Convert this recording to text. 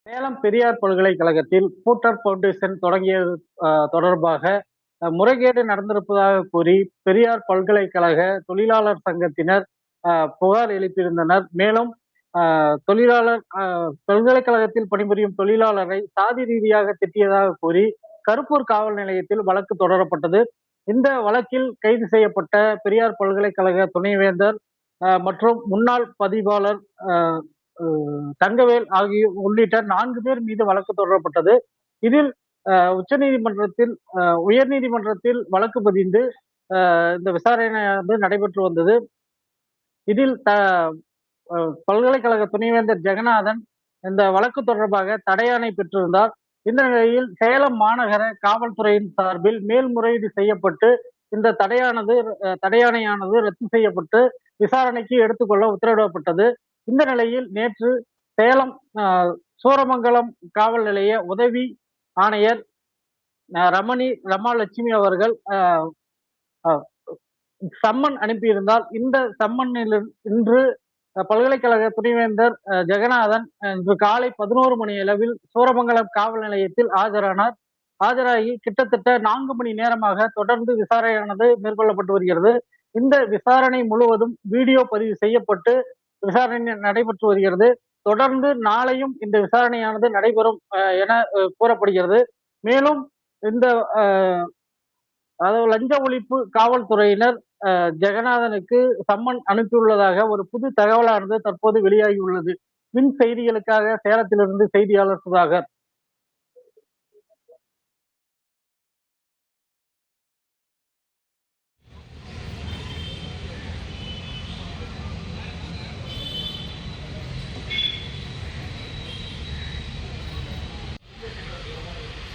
சேலம் பெரியார் பல்கலைக்கழகத்தில் footer foundation தொடங்கியது தொடர்பாக முறைகேடு நடந்திருப்பதாக கூறி பெரியார் பல்கலைக்கழக தொழிலாளர் சங்கத்தினர் புகார் எழுப்பியிருந்தனர். மேலும் தொழிலாளர் பல்கலைக்கழகத்தில் பணிபுரியும் தொழிலாளரை சாதி ரீதியாக திட்டியதாக கூறி கருப்பூர் காவல் நிலையத்தில் வழக்கு தொடரப்பட்டது. இந்த வழக்கில் கைது செய்யப்பட்ட பெரியார் பல்கலைக்கழக துணைவேந்தர் மற்றும் முன்னாள் பதிவாளர் தங்கவேல் ஆகியோர் உள்ளிட்ட 4 பேர் மீது வழக்கு தொடரப்பட்டது. இதில் உச்சநீதிமன்றத்தில் உயர்நீதிமன்றத்தில் வழக்கு பதிந்து இந்த விசாரணை நடைபெற்று வந்தது. இதில் பல்கலைக்கழக துணைவேந்தர் ஜெகநாதன் இந்த வழக்கு தொடர்பாக தடையாணை பெற்றிருந்தார். இந்த நிலையில் சேலம் மாநகர காவல்துறையின் சார்பில் மேல்முறையீடு செய்யப்பட்டு இந்த தடையாணையானது ரத்து செய்யப்பட்டு விசாரணைக்கு எடுத்துக்கொள்ள உத்தரவிடப்பட்டது. இந்த நிலையில் நேற்று சேலம் சூரமங்கலம் காவல் நிலைய உதவி ஆணையர் ரமாலட்சுமி அவர்கள் சம்மன் அனுப்பியிருந்தால் இந்த சம்மனில் இன்று பல்கலைக்கழக துணைவேந்தர் ஜெகநாதன் இன்று காலை 11 மணி அளவில் சூரமங்கலம் காவல் நிலையத்தில் ஆஜராகி கிட்டத்தட்ட 4 மணி நேரமாக தொடர்ந்து விசாரணையானது மேற்கொள்ளப்பட்டு வருகிறது. இந்த விசாரணை முழுவதும் வீடியோ பதிவு செய்யப்பட்டு விசாரணை நடைபெற்று வருகிறது. தொடர்ந்து நாளையும் இந்த விசாரணையானது நடைபெறும் என கூறப்படுகிறது. மேலும் இந்த லஞ்ச ஒழிப்பு காவல்துறையினர் ஜெகநாதனுக்கு சம்மன் அனுப்பியுள்ளதாக ஒரு புது தகவலானது தற்போது வெளியாகியுள்ளது. மின் செய்திகளுக்காக சேலத்திலிருந்து செய்தியாளர் சுதாகர்.